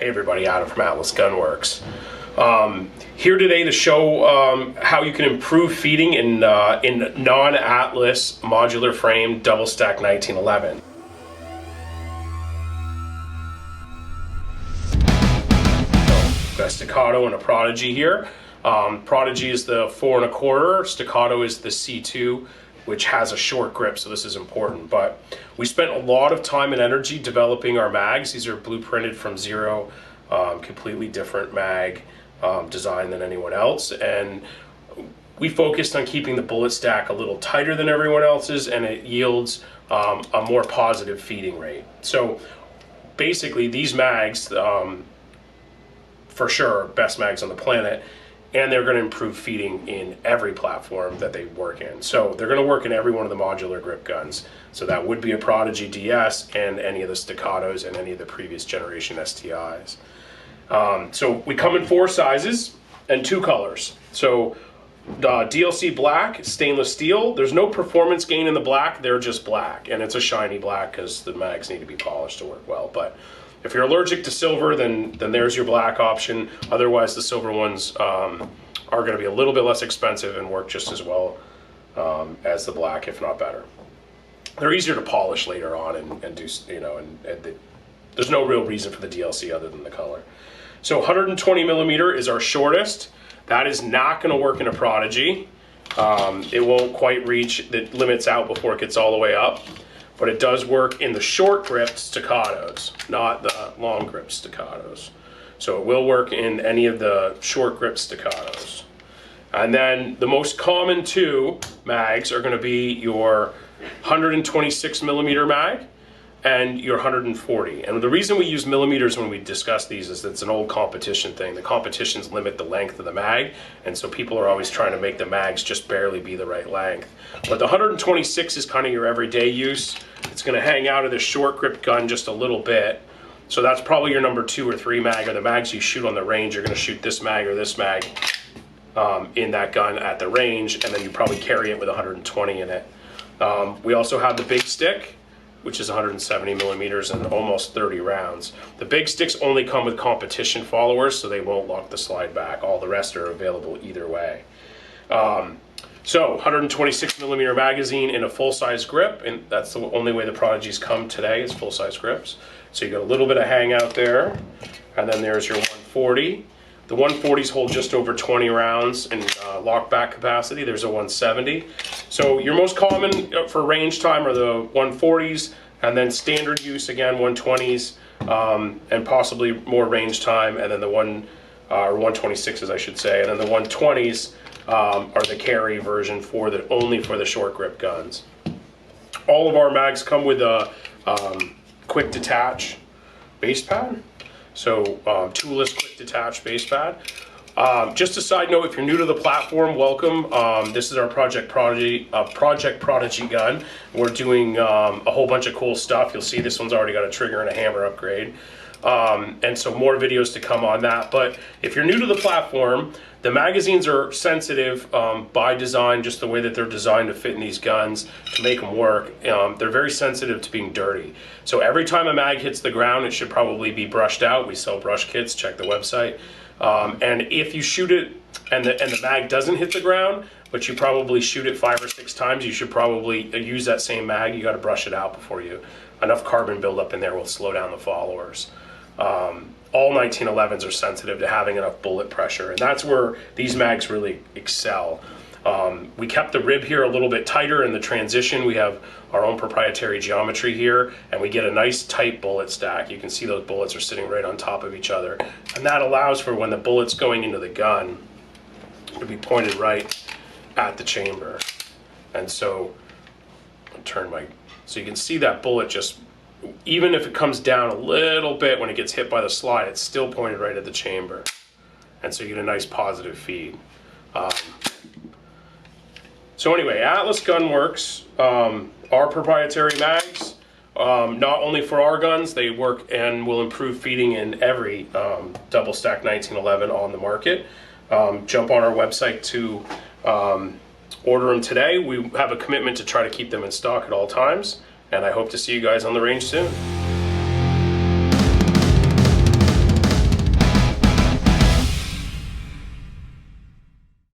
Hey everybody, Adam from Atlas Gunworks. Here today to show how you can improve feeding in non-Atlas modular frame double stack 1911. So, got a Staccato and a Prodigy here. Prodigy is the 4 1/4, Staccato is the C2, which has a short grip, so this is important. But we spent a lot of time and energy developing our mags. These are blueprinted from zero, completely different mag design than anyone else. And we focused on keeping the bullet stack a little tighter than everyone else's, and it yields a more positive feeding rate. So basically these mags, for sure, best mags on the planet, and they're going to improve feeding in every platform that they work in. So they're going to work in every one of the modular grip guns. So that would be a Prodigy DS and any of the Staccatos and any of the previous generation STIs. So we come in 4 sizes and 2 colors. So DLC black, stainless steel. There's no performance gain in the black, they're just black. And it's a shiny black because the mags need to be polished to work well. But if you're allergic to silver, then there's your black option. Otherwise, the silver ones are going to be a little bit less expensive and work just as well as the black, if not better. They're easier to polish later on and do, you know, there's no real reason for the DLC other than the color. So 120 millimeter is our shortest. That is not going to work in a Prodigy. It won't quite reach, it limits out before it gets all the way up. But it does work in the short grip Staccatos, not the long grip Staccatos. So it will work in any of the short grip Staccatos. And then the most common 2 mags are going to be your 126 millimeter mag and your 140. And the reason we use millimeters when we discuss these is that it's an old competition thing. The competitions limit the length of the mag, and so people are always trying to make the mags just barely be the right length. But the 126 is kind of your everyday use. It's going to hang out of the short grip gun just a little bit. So that's probably your number 2 or 3 mag, or the mags you shoot on the range. You're going to shoot this mag or this mag in that gun at the range, and then you probably carry it with 120 in it. We also have the big stick, which is 170 millimeters and almost 30 rounds. The big sticks only come with competition followers, so they won't lock the slide back. All the rest are available either way. So 126 millimeter magazine in a full-size grip, and that's the only way the Prodigies come today is full-size grips. So you got a little bit of hangout there, and then there's your 140. The 140s hold just over 20 rounds in lock back capacity. There's a 170. So your most common for range time are the 140s, and then standard use, again, 120s, and possibly more range time, and then the or 126s, I should say, and then the 120s are the carry version only for the short grip guns. All of our mags come with a quick detach base pad. So toolless quick detach base pad. Just a side note, if you're new to the platform, welcome. This is our Project Prodigy gun. We're doing a whole bunch of cool stuff. You'll see this one's already got a trigger and a hammer upgrade. And so more videos to come on that. But if you're new to the platform, the magazines are sensitive by design, just the way that they're designed to fit in these guns to make them work. They're very sensitive to being dirty. So every time a mag hits the ground, it should probably be brushed out. We sell brush kits, check the website. And if you shoot it and the mag doesn't hit the ground, but you probably shoot it 5 or 6 times, you should probably use that same mag. You got to brush it out before enough carbon buildup in there will slow down the followers. All 1911s are sensitive to having enough bullet pressure, and that's where these mags really excel. We kept the rib here a little bit tighter in the transition. We have our own proprietary geometry here, and we get a nice tight bullet stack. You can see those bullets are sitting right on top of each other, and that allows for when the bullet's going into the gun to be pointed right at the chamber. And so so you can see that bullet just, even if it comes down a little bit when it gets hit by the slide, it's still pointed right at the chamber. And so you get a nice positive feed. So anyway, Atlas Gunworks, our proprietary mags, not only for our guns, they work and will improve feeding in every double stack 1911 on the market. Jump on our website to order them today. We have a commitment to try to keep them in stock at all times. And I hope to see you guys on the range soon.